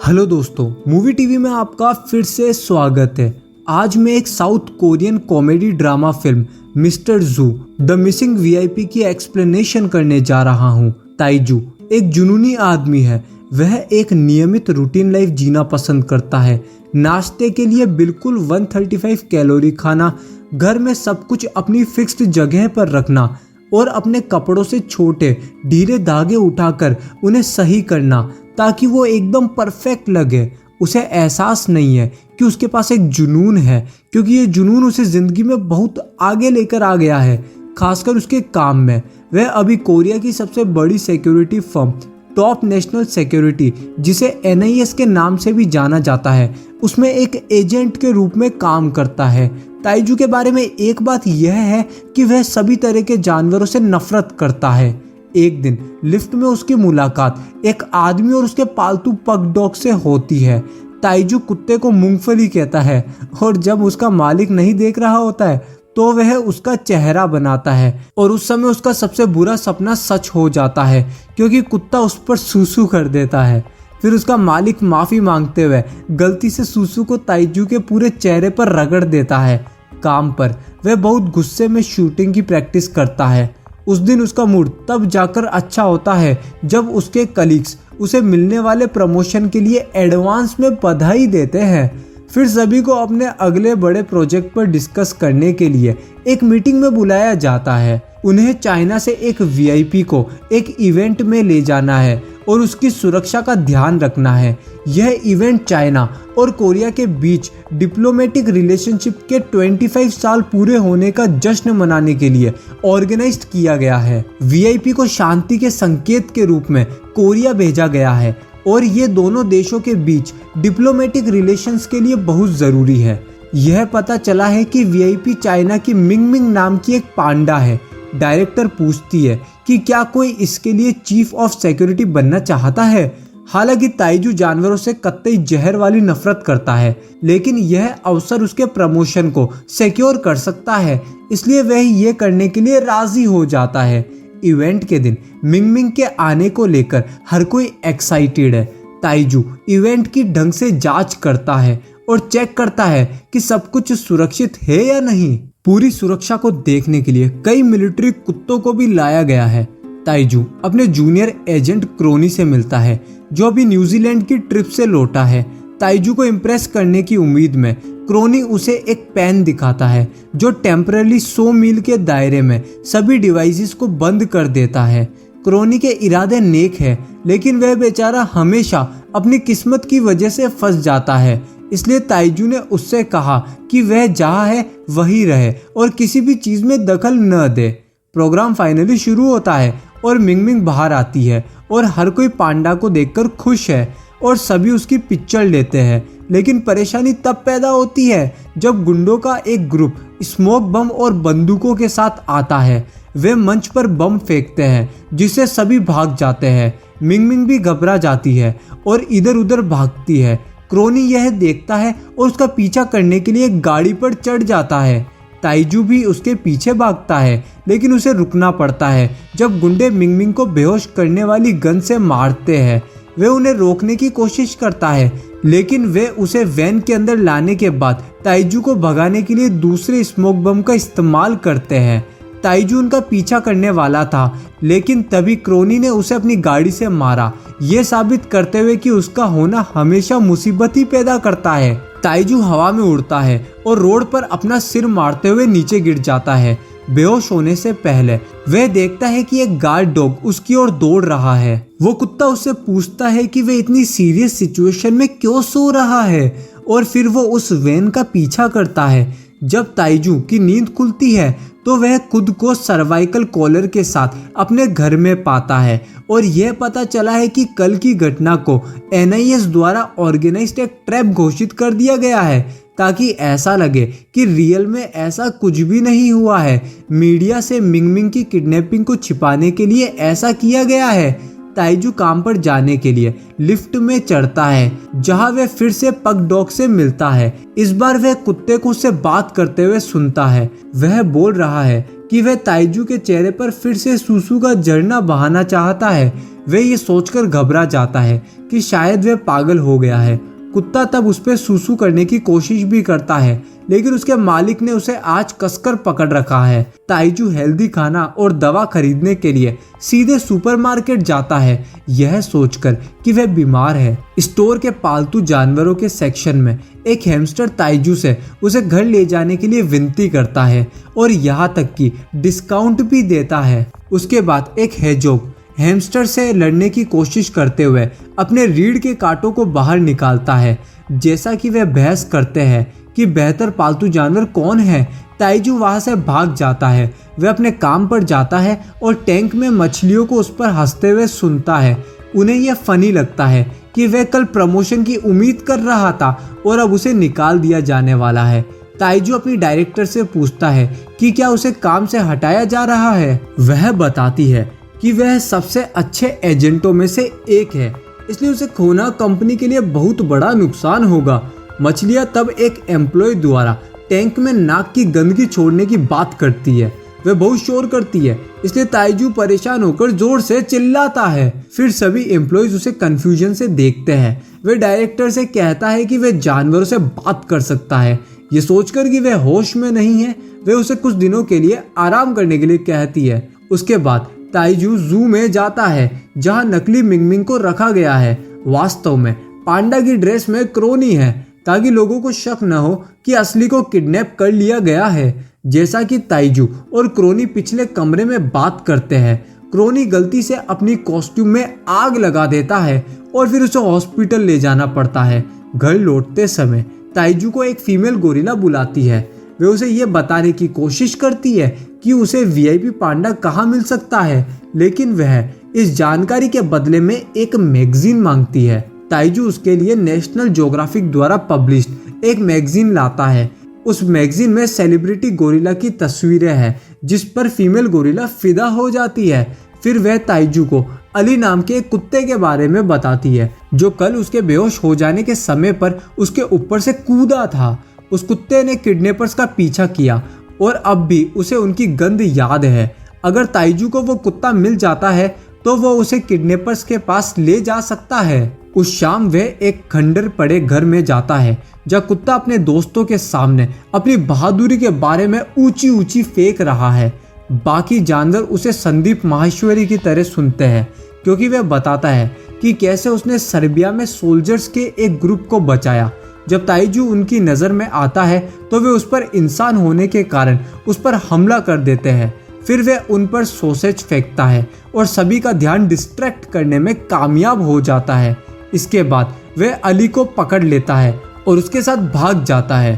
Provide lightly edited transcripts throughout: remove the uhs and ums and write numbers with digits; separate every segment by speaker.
Speaker 1: Hello दोस्तों, movie TV में आपका फिर से स्वागत है। आज मैं एक south Korean comedy drama film mister जू द मिसिंग वीआईपी की एक्सप्लेनेशन करने जा रहा हूँ। ताइजू एक जुनूनी आदमी है। वह एक नियमित रूटीन लाइफ जीना पसंद करता है। नाश्ते के लिए बिल्कुल 135 कैलोरी खाना, घर में सब कुछ अपनी फिक्स्ड जगह पर रखना और अपने कपड़ों से छोटे ढीले धागे उठाकर उन्हें सही करना ताकि वो एकदम परफेक्ट लगे। उसे एहसास नहीं है कि उसके पास एक जुनून है, क्योंकि ये जुनून उसे ज़िंदगी में बहुत आगे लेकर आ गया है, खासकर उसके काम में। वह अभी कोरिया की सबसे बड़ी security firm top national security, जिसे NIS के नाम से भी जाना जाता है, उसमें एक एजेंट के रूप में काम करता है। ताइजू के बारे में एक बात यह है कि वह सभी तरह के जानवरों से नफरत करता है। एक दिन लिफ्ट में उसकी मुलाकात एक आदमी और उसके पालतू पग डॉग से होती है। ताइजू कुत्ते को मूंगफली कहता है और जब उसका मालिक नहीं देख रहा होता है तो वह उसका चेहरा बनाता है, और उस समय उसका सबसे बुरा सपना सच हो जाता है क्योंकि कुत्ता उस पर सूसू कर देता है। फिर उसका मालिक माफ़ी मांगते हुए गलती से सूसू को ताइजू के पूरे चेहरे पर रगड़ देता है। काम पर वह बहुत गुस्से में शूटिंग की प्रैक्टिस करता है। उस दिन उसका मूड तब जाकर अच्छा होता है जब उसके कलीग्स उसे मिलने वाले प्रमोशन के लिए एडवांस में बधाई देते हैं। फिर सभी को अपने अगले बड़े प्रोजेक्ट पर डिस्कस करने के लिए एक मीटिंग में बुलाया जाता है। उन्हें चाइना से एक VIP को एक इवेंट में ले जाना है और उसकी सुरक्षा का ध्यान रखना है। यह इवेंट चाइना और कोरिया के बीच डिप्लोमेटिक रिलेशनशिप के 25 साल पूरे होने का जश्न मनाने के लिए ऑर्गेनाइज्ड किया गया है। VIP को शांति के संकेत के रूप में कोरिया भेजा गया है और ये दोनों देशों के बीच डिप्लोमेटिक रिलेशंस के लिए बहुत ज़रूरी है। यह पता चला है कि VIP चाइना की मिंग मिंग नाम की एक पांडा है। डायरेक्टर पूछती है कि क्या कोई इसके लिए चीफ ऑफ सिक्योरिटी बनना चाहता है। हालांकि ताइजू जानवरों से कतई जहर वाली नफरत करता है, लेकिन यह अवसर उसके प्रमोशन को सिक्योर कर सकता है, इसलिए वह ये करने के लिए राजी हो जाता है। इवेंट के दिन मिंग मिंग के आने को लेकर हर कोई एक्साइटेड है। ताइजू इवेंट की ढंग से जांच करता है और चेक करता है कि सब कुछ सुरक्षित है या नहीं। पूरी सुरक्षा को देखने के लिए कई मिलिट्री कुत्तों को भी लाया गया है। ताइजू अपने जूनियर एजेंट क्रोनी से मिलता है, जो अभी न्यूजीलैंड की ट्रिप से लौटा है। ताइजू को इम्प्रेस करने की उम्मीद में क्रोनी उसे एक पेन दिखाता है जो टेम्पररी 100 मील के दायरे में सभी डिवाइसेस को बंद कर देता है। क्रोनी के इरादे नेक है, लेकिन वह बेचारा हमेशा अपनी किस्मत की वजह से फंस जाता है। इसलिए ताइजू ने उससे कहा कि वह जहाँ है वहीं रहे और किसी भी चीज़ में दखल न दे। प्रोग्राम फाइनली शुरू होता है और मिंग मिंग बाहर आती है और हर कोई पांडा को देखकर खुश है और सभी उसकी पिक्चर लेते हैं। लेकिन परेशानी तब पैदा होती है जब गुंडों का एक ग्रुप स्मोक बम और बंदूकों के साथ आता है। वे मंच पर बम फेंकते हैं जिससे सभी भाग जाते हैं। मिंग मिंग भी घबरा जाती है और इधर उधर भागती है। क्रोनी यह देखता है और उसका पीछा करने के लिए गाड़ी पर चढ़ जाता है। ताइजू भी उसके पीछे भागता है, लेकिन उसे रुकना पड़ता है जब गुंडे मिंग मिंग को बेहोश करने वाली गन से मारते हैं। वे उन्हें रोकने की कोशिश करता है, लेकिन वे उसे वैन के अंदर लाने के बाद ताइजू को भगाने के लिए दूसरे स्मोक बम का इस्तेमाल करते हैं। ताइजू उनका पीछा करने वाला था, लेकिन तभी क्रोनी ने उसे अपनी गाड़ी से मारा, ये साबित करते हुए कि उसका होना हमेशा मुसीबत ही पैदा करता है। ताइजू हवा में उड़ता है और रोड पर अपना सिर मारते हुए नीचे गिर जाता है। बेहोश होने से पहले वह देखता है कि एक गार्ड डॉग उसकी ओर दौड़ रहा है। वो कुत्ता उससे पूछता है कि वह इतनी सीरियस सिचुएशन में क्यों सो रहा है, और फिर वो उस वैन का पीछा करता है। जब ताइजू की नींद खुलती है तो वह खुद को सर्वाइकल कॉलर के साथ अपने घर में पाता है और यह पता चला है कि कल की घटना को NIS द्वारा ऑर्गेनाइज्ड एक ट्रैप घोषित कर दिया गया है, ताकि ऐसा लगे कि रियल में ऐसा कुछ भी नहीं हुआ है। मीडिया से मिंग मिंग की किडनैपिंग को छिपाने के लिए ऐसा किया गया है। ताइजू काम पर जाने के लिए लिफ्ट में चढ़ता है, जहां वह फिर से पग डॉग से मिलता है। इस बार वह कुत्ते को उससे बात करते हुए सुनता है। वह बोल रहा है कि वह ताइजू के चेहरे पर फिर से सूसू का झरना बहाना चाहता है। वह ये सोचकर घबरा जाता है कि शायद वह पागल हो गया है। कुत्ता तब उस पर सूसू करने की कोशिश भी करता है, लेकिन उसके मालिक ने उसे आज कसकर पकड़ रखा है। ताइजू हेल्दी खाना और दवा खरीदने के लिए सीधे सुपरमार्केट जाता है, यह सोचकर कि वह बीमार है। स्टोर के पालतू जानवरों के सेक्शन में एक हैमस्टर ताइजू से उसे घर ले जाने के लिए विनती करता है और यहाँ तक कि डिस्काउंट भी देता है। उसके बाद एक हेजोग हैमस्टर से लड़ने की कोशिश करते हुए अपने रीढ़ के कांटों को बाहर निकालता है। जैसा कि वे बहस करते हैं कि बेहतर पालतू जानवर कौन है, ताइजू वहां से भाग जाता है। वह अपने काम पर जाता है और टैंक में मछलियों को उस पर हंसते हुए सुनता है। उन्हें यह फनी लगता है कि वह कल प्रमोशन की उम्मीद कर रहा था और अब उसे निकाल दिया जाने वाला है। ताइजू अपनी डायरेक्टर से पूछता है कि क्या उसे काम से हटाया जा रहा है। वह बताती है कि वह सबसे अच्छे एजेंटों में से एक है, इसलिए उसे खोना कंपनी के लिए बहुत बड़ा नुकसान होगा। मछलियां तब एक एम्प्लॉय द्वारा टैंक में नाक की गंदगी छोड़ने की बात करती है। वह बहुत शोर करती है, इसलिए ताइजू परेशान होकर जोर से चिल्लाता है। फिर सभी एम्प्लॉयज उसे कंफ्यूजन से देखते हैं। वह डायरेक्टर से कहता है कि वह जानवरों से बात कर सकता है। ये सोचकर कि वह होश में नहीं है, वह उसे कुछ दिनों के लिए आराम करने के लिए कहती है। उसके बाद ताइजू जू में जाता है, जहां नकली मिंगमिंग को रखा गया है। वास्तव में पांडा की ड्रेस में क्रोनी है, ताकि लोगों को शक न हो कि असली को किडनैप कर लिया गया है। जैसा कि ताइजू और क्रोनी पिछले कमरे में बात करते हैं, क्रोनी गलती से अपनी कॉस्ट्यूम में आग लगा देता है और फिर उसे हॉस्पिटल ले जाना पड़ता है। घर लौटते समय ताइजू को एक फीमेल गोरिल्ला बुलाती है। वे उसे ये बताने की कोशिश करती है कि उसे वीआईपी पांडा कहाँ मिल सकता है, लेकिन वह इस जानकारी के बदले में एक मैगजीन मांगती है। ताइजू उसके लिए नेशनल ज्योग्राफिक द्वारा पब्लिश्ड एक मैगजीन लाता है। उस मैगजीन में सेलिब्रिटी गोरिल्ला की तस्वीरें हैं, जिस पर फीमेल गोरिल्ला फिदा हो जाती है। फिर वह ताइजू को अली नाम के एक कुत्ते के बारे में बताती है, जो कल उसके बेहोश हो जाने के समय पर उसके ऊपर से कूदा था। उस कुत्ते ने किडनैपर्स का पीछा किया और अब भी उसे उनकी गंध याद है। अगर ताइजू को वो कुत्ता मिल जाता है तो वो उसे किडनैपर्स के पास ले जा सकता है। उस शाम वह एक खंडर पड़े घर में जाता है, जहाँ कुत्ता अपने दोस्तों के सामने अपनी बहादुरी के बारे में ऊंची ऊंची फेंक रहा है। बाकी जानवर उसे संदीप माहेश्वरी की तरह सुनते हैं, क्योंकि वह बताता है कि कैसे उसने सर्बिया में सोल्जर्स के एक ग्रुप को बचाया। जब ताइजू उनकी नज़र में आता है तो वे उस पर इंसान होने के कारण उस पर हमला कर देते हैं। फिर वे उन पर सॉसेज फेंकता है और सभी का ध्यान डिस्ट्रैक्ट करने में कामयाब हो जाता है। इसके बाद वह अली को पकड़ लेता है और उसके साथ भाग जाता है।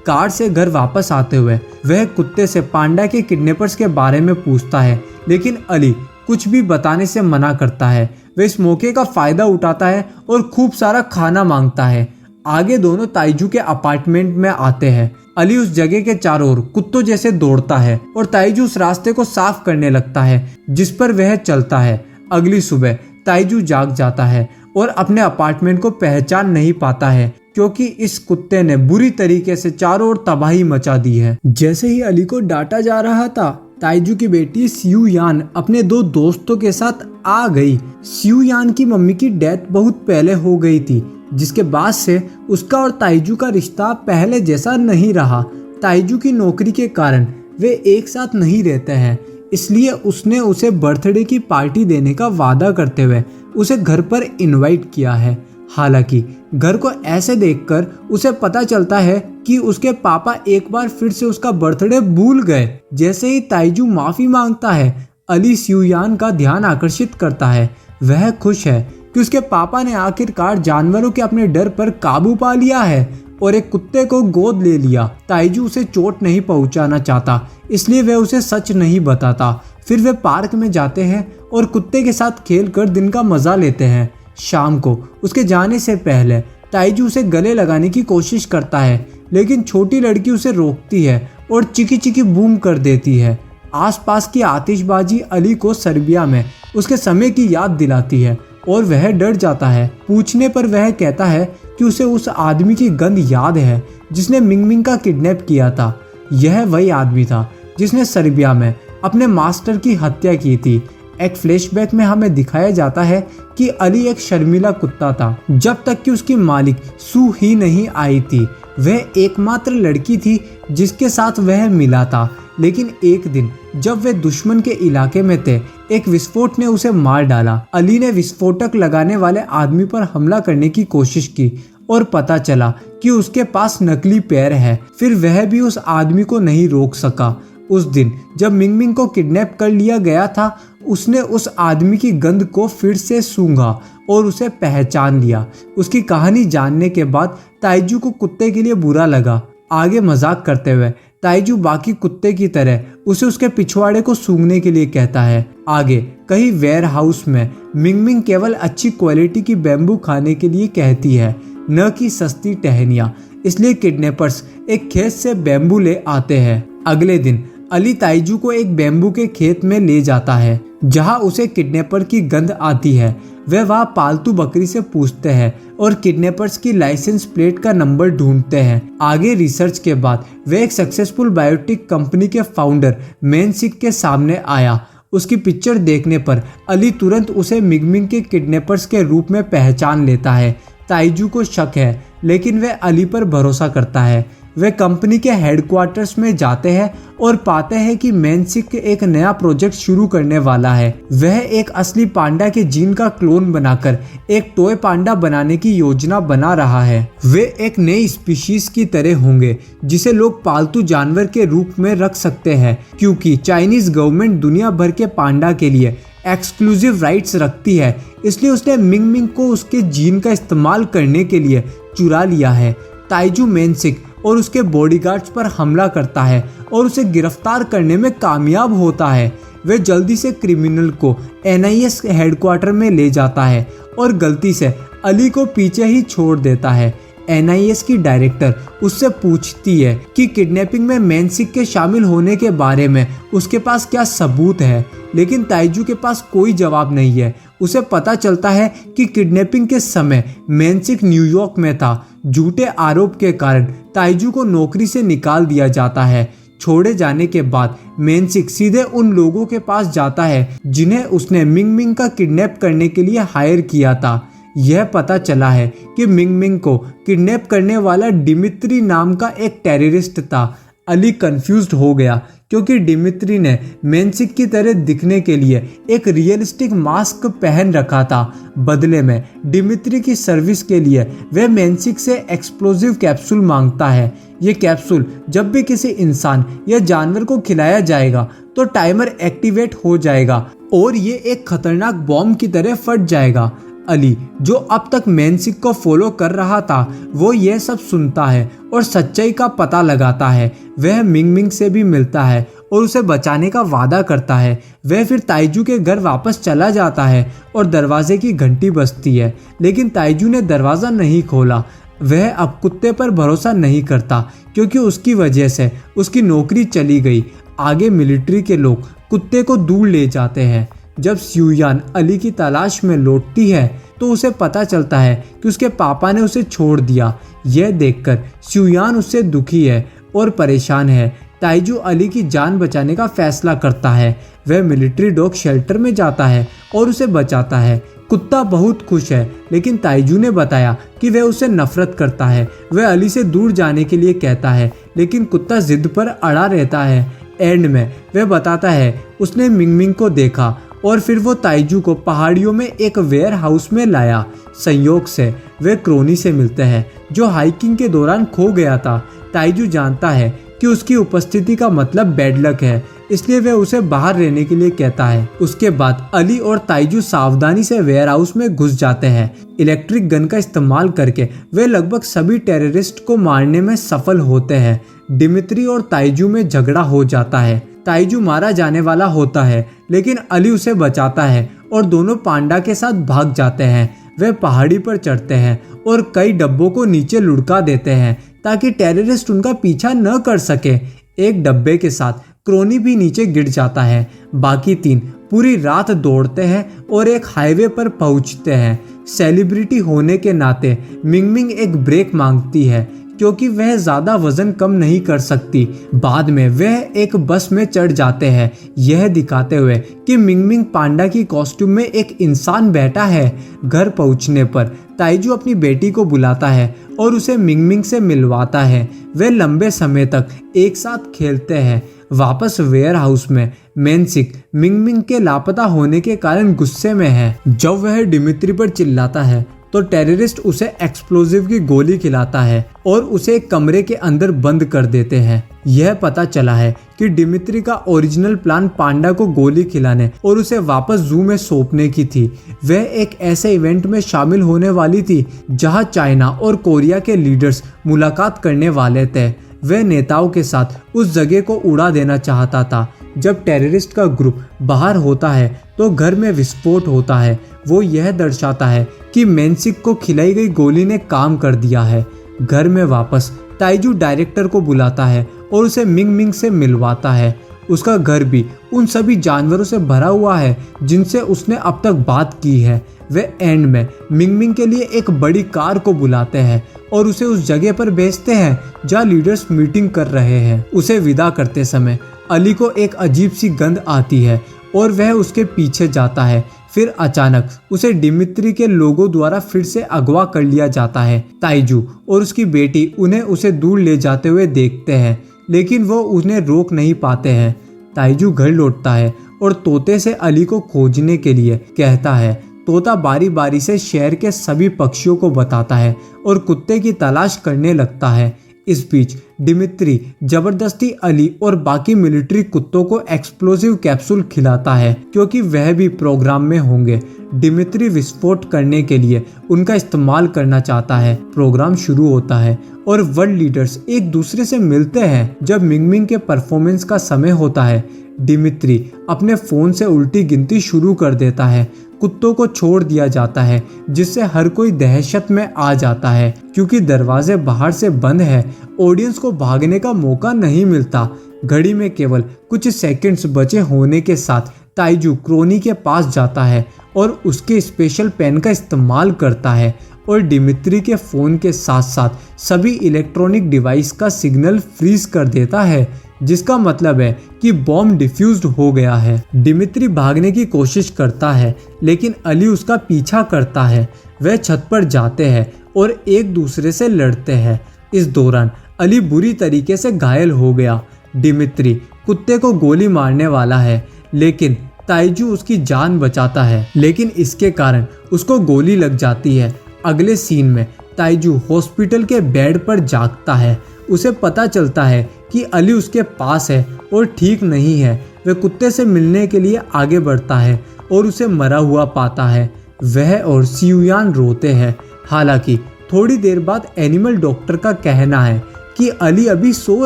Speaker 1: कार से घर वापस आते हुए वह कुत्ते से पांडा के किडनैपर्स के बारे में पूछता है, लेकिन अली कुछ भी बताने से मना करता है। वह इस मौके का फायदा उठाता है और खूब सारा खाना मांगता है। आगे दोनों ताइजू के अपार्टमेंट में आते हैं। अली उस जगह के चारों ओर कुत्तों जैसे दौड़ता है और ताइजू उस रास्ते को साफ करने लगता है जिस पर वह चलता है। अगली सुबह ताइजू जाग जाता है और अपने अपार्टमेंट को पहचान नहीं पाता है, क्योंकि इस कुत्ते ने बुरी तरीके से चारों ओर तबाही मचा दी है। जैसे ही अली को डांटा जा रहा था, ताइजू की बेटी सियू यान अपने दो दोस्तों के साथ आ गई। सियू यान की मम्मी की डेथ बहुत पहले हो गई थी, जिसके बाद से उसका और ताइजू का रिश्ता पहले जैसा नहीं रहा। ताइजू की नौकरी के कारण वे एक साथ नहीं रहते हैं, इसलिए उसने उसे बर्थडे की पार्टी देने का वादा करते हुए उसे घर पर इनवाइट किया है। हालांकि घर को ऐसे देखकर उसे पता चलता है कि उसके पापा एक बार फिर से उसका बर्थडे भूल गए। जैसे ही ताइजू माफी मांगता है, अली सियुयान का ध्यान आकर्षित करता है। वह खुश है कि उसके पापा ने आखिरकार जानवरों के अपने डर पर काबू पा लिया है और एक कुत्ते को गोद ले लिया। ताइजू उसे चोट नहीं पहुंचाना चाहता, इसलिए वह उसे सच नहीं बताता। फिर वे पार्क में जाते हैं और कुत्ते के साथ खेलकर दिन का मजा लेते हैं। शाम को उसके जाने से पहले ताइजू उसे गले लगाने की कोशिश करता है, लेकिन छोटी लड़की उसे रोकती है और चिकी चिकी बूम कर देती है। आसपास की आतिशबाजी अली को सर्बिया में उसके समय की याद दिलाती है और वह डर जाता है। पूछने पर वह कहता है कि उसे उस आदमी की गंध याद है जिसने मिंगमिंग का किडनैप किया था। यह वही आदमी था जिसने सर्बिया में अपने मास्टर की हत्या की थी। एक फ्लैशबैक में हमें दिखाया जाता है कि अली एक शर्मीला कुत्ता था जब तक कि उसकी मालिक सू ही नहीं आई थी। वह एकमात्र लड़की थी जिसके साथ वह मिला था। लेकिन एक दिन जब वे दुश्मन के इलाके में थे, एक विस्फोट ने उसे मार डाला। अली ने विस्फोटक लगाने वाले आदमी पर हमला करने की कोशिश की और पता चला कि उसके पास नकली पैर है। फिर वह भी उस आदमी को नहीं रोक सका। उस दिन जब मिंगमिंग को किडनैप कर लिया गया था, उसने उस आदमी की गंध को फिर से सूंघा और उसे पहचान लिया। उसकी कहानी जानने के बाद ताइजू को कुत्ते के लिए बुरा लगा। आगे मजाक करते हुए ताइजू बाकी कुत्ते की तरह उसे उसके पिछवाड़े को सूंघने के लिए कहता है। आगे कहीं वेयर हाउस में मिंगमिंग केवल अच्छी क्वालिटी की बैम्बू खाने के लिए कहती है, न कि सस्ती टहनियाँ। इसलिए किडनैपर्स एक खेत से बैम्बू ले आते हैं। अगले दिन अली ताइजू को एक बैम्बू के खेत में ले जाता है जहां उसे किडनैपर की गंध आती है। वे वहां पालतू बकरी से पूछते हैं और किडनैपर्स की लाइसेंस प्लेट का नंबर ढूंढते हैं। आगे रिसर्च के बाद वे एक सक्सेसफुल बायोटिक कंपनी के फाउंडर मेनसिक के सामने आया। उसकी पिक्चर देखने पर अली तुरंत उसे मिंगमिंग के किडनैपर्स के रूप में पहचान लेता है। ताइजू को शक है लेकिन वह अली पर भरोसा करता है। वे कंपनी के हेडक्वार्टर्स में जाते हैं और पाते हैं कि मेनसिक एक नया प्रोजेक्ट शुरू करने वाला है। वह एक असली पांडा के जीन का क्लोन बनाकर एक टॉय पांडा बनाने की योजना बना रहा है। वे एक नई स्पीशीज की तरह होंगे जिसे लोग पालतू जानवर के रूप में रख सकते हैं, क्योंकि चाइनीज गवर्नमेंट दुनिया भर के पांडा के लिए एक्सक्लूसिव राइट्स रखती है। इसलिए उसने मिंगमिंग को उसके जीन का इस्तेमाल करने के लिए चुरा लिया है। ताइजू मेनसिक और उसके बॉडीगार्ड्स पर हमला करता है और उसे गिरफ्तार करने में कामयाब होता है। वे जल्दी से क्रिमिनल को NIS हेडक्वार्टर में ले जाता है और गलती से अली को पीछे ही छोड़ देता है। NIS की डायरेक्टर उससे पूछती है कि किडनैपिंग में मेनसिक के शामिल होने के बारे में उसके पास क्या सबूत है, लेकिन ताइजू के पास कोई जवाब नहीं है। उसे पता चलता है कि किडनैपिंग के समय मेनसिक न्यूयॉर्क में था। झूठे आरोप के कारण ताइजू को नौकरी से निकाल दिया जाता है। छोड़े जाने के बाद मेनसिक सीधे उन लोगों के पास जाता है जिन्हें उसने मिंगमिंग का किडनैप करने के लिए हायर किया था। यह पता चला है कि मिंगमिंग को किडनैप करने वाला डिमित्री नाम का एक टेररिस्ट था। अली कंफ्यूज्ड हो गया क्योंकि डिमित्री ने मेनसिक की तरह दिखने के लिए एक रियलिस्टिक मास्क पहन रखा था। बदले में डिमित्री की सर्विस के लिए वह मेनसिक से एक्सप्लोजिव कैप्सूल मांगता है। ये कैप्सूल जब भी किसी इंसान या जानवर को खिलाया जाएगा तो टाइमर एक्टिवेट हो जाएगा और ये एक खतरनाक बॉम्ब की तरह फट जाएगा। अली, जो अब तक मेनसिक को फॉलो कर रहा था, वो यह सब सुनता है और सच्चाई का पता लगाता है। वह मिंगमिंग से भी मिलता है और उसे बचाने का वादा करता है। वह फिर ताइजू के घर वापस चला जाता है और दरवाजे की घंटी बजती है, लेकिन ताइजू ने दरवाज़ा नहीं खोला। वह अब कुत्ते पर भरोसा नहीं करता क्योंकि उसकी वजह से उसकी नौकरी चली गई। आगे मिलिट्री के लोग कुत्ते को दूर ले जाते हैं। जब स्यूयान अली की तलाश में लौटती है तो उसे पता चलता है कि उसके पापा ने उसे छोड़ दिया। यह देखकर स्यूयान उससे दुखी है और परेशान है। ताइजू अली की जान बचाने का फैसला करता है। वह मिलिट्री डॉग शेल्टर में जाता है और उसे बचाता है। कुत्ता बहुत खुश है, लेकिन ताइजू ने बताया कि वह उससे नफरत करता है। वह अली से दूर जाने के लिए कहता है, लेकिन कुत्ता जिद पर अड़ा रहता है। एंड में वह बताता है उसने मिंगमिंग को देखा और फिर वो ताइजू को पहाड़ियों में एक वेयर हाउस में लाया। संयोग से वे क्रोनी से मिलते हैं जो हाइकिंग के दौरान खो गया था। ताइजू जानता है कि उसकी उपस्थिति का मतलब बैड लक है, इसलिए वह उसे बाहर रहने के लिए कहता है। उसके बाद अली और ताइजू सावधानी से वेयर हाउस में घुस जाते हैं। इलेक्ट्रिक गन का इस्तेमाल करके वे लगभग सभी टेररिस्ट को मारने में सफल होते हैं। डिमित्री और ताइजू में झगड़ा हो जाता है। ताइजू मारा जाने वाला होता है, लेकिन अली उसे बचाता है और दोनों पांडा के साथ भाग जाते हैं। वे पहाड़ी पर चढ़ते हैं और कई डब्बों को नीचे लुढ़का देते हैं ताकि टेररिस्ट उनका पीछा न कर सके। एक डब्बे के साथ क्रोनी भी नीचे गिर जाता है। बाकी 3 पूरी रात दौड़ते हैं और एक हाईवे पर पहुंचते हैं। सेलिब्रिटी होने के नाते मिंगमिंग एक ब्रेक मांगती है क्योंकि वह ज़्यादा वजन कम नहीं कर सकती। बाद में वह एक बस में चढ़ जाते हैं, यह दिखाते हुए कि मिंगमिंग पांडा की कॉस्ट्यूम में एक इंसान बैठा है। घर पहुंचने पर ताइजू अपनी बेटी को बुलाता है और उसे मिंगमिंग से मिलवाता है। वे लंबे समय तक एक साथ खेलते हैं। वापस वेयर हाउस में मेंसिक मिंगमिंग के लापता होने के कारण गुस्से में है। जब वह डिमित्री पर चिल्लाता है तो टेररिस्ट उसे एक्सप्लोजिव की गोली खिलाता है और उसे एक कमरे के अंदर बंद कर देते हैं। यह पता चला है कि डिमित्री का ओरिजिनल प्लान पांडा को गोली खिलाने और उसे वापस जू में सौंपने की थी। वह एक ऐसे इवेंट में शामिल होने वाली थी जहां चाइना और कोरिया के लीडर्स मुलाकात करने वाले थे। वह नेताओं के साथ उस जगह को उड़ा देना चाहता था। जब टेररिस्ट का ग्रुप बाहर होता है तो घर में विस्फोट होता है। वो यह दर्शाता है कि मेंसिक को खिलाई गई गोली ने काम कर दिया है। घर में वापस ताइजू डायरेक्टर को बुलाता है और उसे मिंगमिंग से मिलवाता है। उसका घर भी उन सभी जानवरों से भरा हुआ है जिनसे उसने अब तक बात की है। वे एंड में मिंगमिंग के लिए एक बड़ी कार को बुलाते हैं और उसे उस जगह पर भेजते हैं जहाँ लीडर्स मीटिंग कर रहे हैं। उसे विदा करते समय अली को एक अजीब सी गंध आती है और वह उसके पीछे जाता है। फिर अचानक उसे डिमित्री के लोगों द्वारा फिर से अगवा कर लिया जाता है। ताइजू और उसकी बेटी उन्हें उसे दूर ले जाते हुए देखते हैं, लेकिन वो उन्हें रोक नहीं पाते हैं। ताइजू घर लौटता है और तोते से अली को खोजने के लिए कहता है। तोता बारी बारी से शहर के सभी पक्षियों को बताता है और कुत्ते की तलाश करने लगता है। इस बीच डिमित्री जबरदस्ती अली और बाकी मिलिट्री कुत्तों को एक्सप्लोसिव कैप्सूल खिलाता है क्योंकि वह भी प्रोग्राम में होंगे। डिमित्री विस्फोट करने के लिए उनका इस्तेमाल करना चाहता है। प्रोग्राम शुरू होता है और वर्ल्ड लीडर्स एक दूसरे से मिलते हैं। जब मिंगमिंग के परफॉर्मेंस का समय होता है, डिमित्री अपने फोन से उल्टी गिनती शुरू कर देता है। कुत्तों को छोड़ दिया जाता है जिससे हर कोई दहशत में आ जाता है क्योंकि दरवाजे बाहर से बंद है। ऑडियंस को भागने का मौका नहीं मिलता। घड़ी में केवल कुछ सेकंड्स बचे होने के साथ ताइजू क्रोनी के पास जाता है और उसके स्पेशल पेन का इस्तेमाल करता है और डिमित्री के फोन के साथ साथ सभी इलेक्ट्रॉनिक डिवाइस का सिग्नल फ्रीज कर देता है, जिसका मतलब है कि बॉम्ब डिफ्यूज्ड हो गया है। डिमित्री भागने की कोशिश करता है लेकिन अली उसका पीछा करता है। वह छत पर जाते हैं और एक दूसरे से लड़ते हैं। इस दौरान अली बुरी तरीके से घायल हो गया। डिमित्री कुत्ते को गोली मारने वाला है लेकिन ताइजू उसकी जान बचाता है, लेकिन इसके कारण उसको गोली लग जाती है। अगले सीन में ताइजू हॉस्पिटल के बेड पर जागता है। उसे पता चलता है कि अली उसके पास है और ठीक नहीं है। वह कुत्ते से मिलने के लिए आगे बढ़ता है और उसे मरा हुआ पाता है। वह और सियुयान रोते हैं। हालांकि थोड़ी देर बाद एनिमल डॉक्टर का कहना है कि अली अभी सो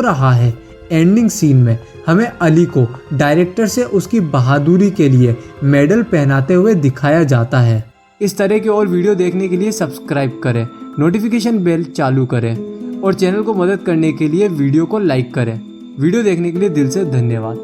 Speaker 1: रहा है। एंडिंग सीन में हमें अली को डायरेक्टर से उसकी बहादुरी के लिए मेडल पहनाते हुए दिखाया जाता है। इस तरह के और वीडियो देखने के लिए सब्सक्राइब करें, नोटिफिकेशन बेल चालू करें और चैनल को मदद करने के लिए वीडियो को लाइक करें। वीडियो देखने के लिए दिल से धन्यवाद।